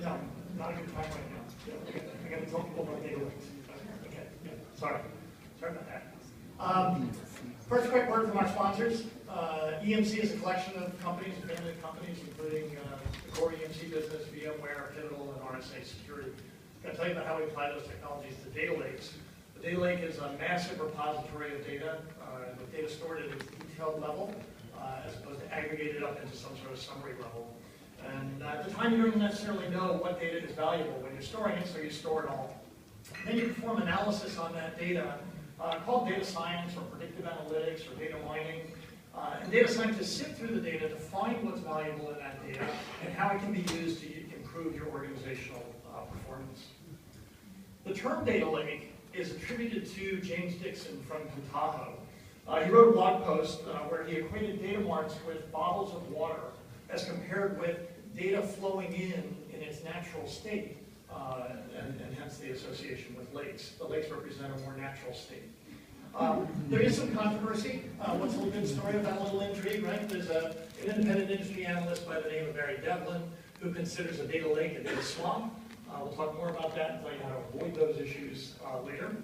No, not a good time right now. Yeah, I got to tell people about data lakes. Okay, yeah, sorry about that. First quick word from our sponsors. EMC is a collection of companies, a family of companies, including the core EMC business, VMware, Pivotal, and RSA Security. I'm going to tell you about how we apply those technologies to data lakes. The data lake is a massive repository of data, with data stored at a detailed level, as opposed to aggregated up into some sort of summary level. And at the time, you don't necessarily know what data is valuable when you're storing it, so you store it all. Then you perform analysis on that data, called data science or predictive analytics or data mining. And data scientists sift through the data to find what's valuable in that data and how it can be used to improve your organizational performance. The term data lake is attributed to James Dixon from Tahoe. He wrote a blog post where he equated data marts with bottles of water as compared with data flowing in its natural state, and hence the association with lakes. The lakes represent a more natural state. There is some controversy. What's a good story about a little intrigue, right? There's an independent industry analyst by the name of Barry Devlin who considers a data lake a data swamp. We'll talk more about that and tell you how to avoid those issues later.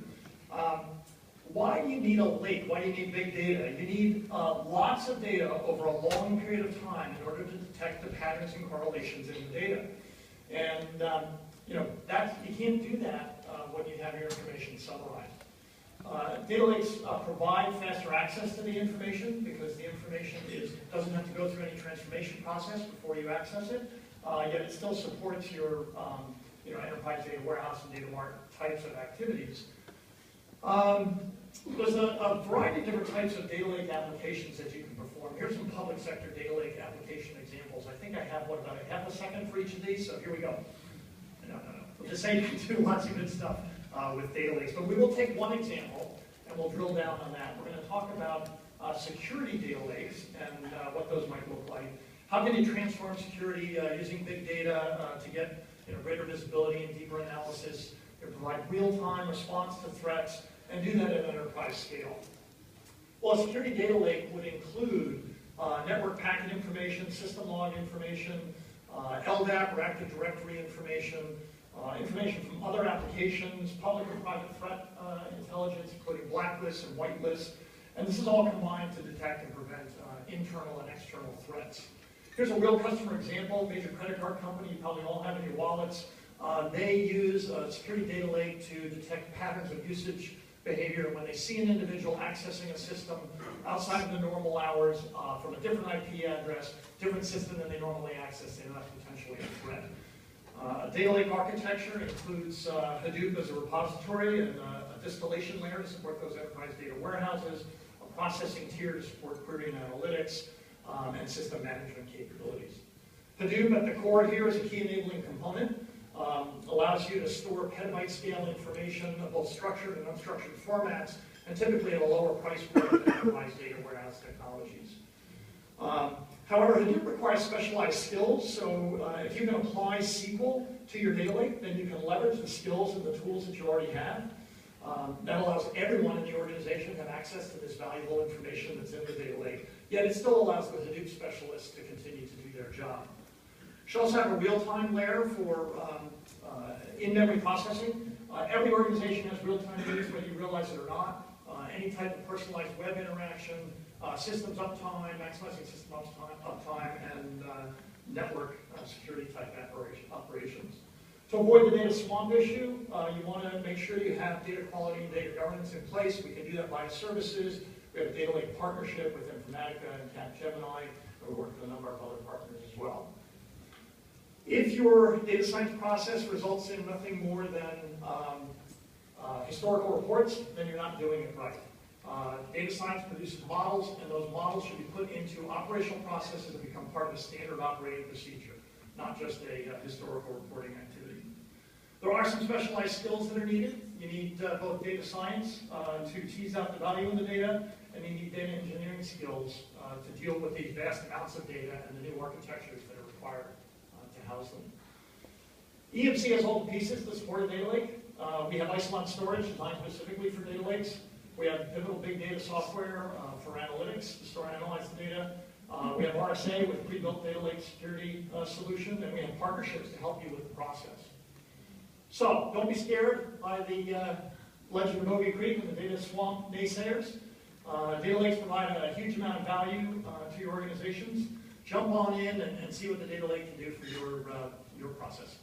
Why do you need a lake? Why do you need big data? You need lots of data over a long period of time in order to detect the patterns and correlations in the data. And you can't do that when you have your information summarized. Data lakes provide faster access to the information because the information doesn't have to go through any transformation process before you access it, yet it still supports your enterprise data warehouse and data mart types of activities. There's a variety of different types of data lake applications that you can perform. Here's some public sector data lake application examples. I think I have about a half a second for each of these, so here we go. No. We'll just say you can do lots of good stuff with data lakes, but we will take one example and we'll drill down on that. We're going to talk about security data lakes and what those might look like. How can you transform security using big data to get greater visibility and deeper analysis, and provide real-time response to threats, and do that at an enterprise scale? Well, a security data lake would include network packet information, system log information, LDAP or Active Directory information, information from other applications, public and private threat intelligence, including blacklists and whitelists, and this is all combined to detect and prevent internal and external threats. Here's a real customer example, major credit card company you probably all have in your wallets. They use a security data lake to detect patterns of usage behavior when they see an individual accessing a system outside of the normal hours from a different IP address, different system than they normally access, they know that's potentially a threat. A data lake architecture includes Hadoop as a repository and a distillation layer to support those enterprise data warehouses, a processing tier to support query and analytics, and system management capabilities. Hadoop at the core here is a key enabling component. Allows you to store petabyte scale information of both structured and unstructured formats, and typically at a lower price point than enterprise data warehouse technologies. However, Hadoop requires specialized skills, so if you can apply SQL to your data lake, then you can leverage the skills and the tools that you already have. That allows everyone in the organization to have access to this valuable information that's in the data lake, yet it still allows the Hadoop specialists to continue to do their job. You should also have a real-time layer for in-memory processing. Every organization has real-time needs, whether you realize it or not. Any type of personalized web interaction, systems uptime, maximizing system uptime, and network security type operations. To avoid the data swamp issue, you want to make sure you have data quality and data governance in place. We can do that via services. We have a data lake partnership with Informatica and Capgemini, and we work with a number of other partners as well. If your data science process results in nothing more than historical reports, then you're not doing it right. Data science produces models, and those models should be put into operational processes and become part of a standard operating procedure, not just a historical reporting activity. There are some specialized skills that are needed. You need both data science to tease out the value in the data, and you need data engineering skills to deal with these vast amounts of data and the new architectures that are required to house them. EMC has all the pieces to support a data lake. We have Isilon storage designed specifically for data lakes. We have Pivotal big data software for analytics to store and analyze the data. We have RSA with pre-built data lake security solution, and we have partnerships to help you with the process. So don't be scared by the legend of Bogey Creek and the data swamp naysayers. Data lakes provide a huge amount of value to your organizations. Jump on in and see what the data lake can do for your process.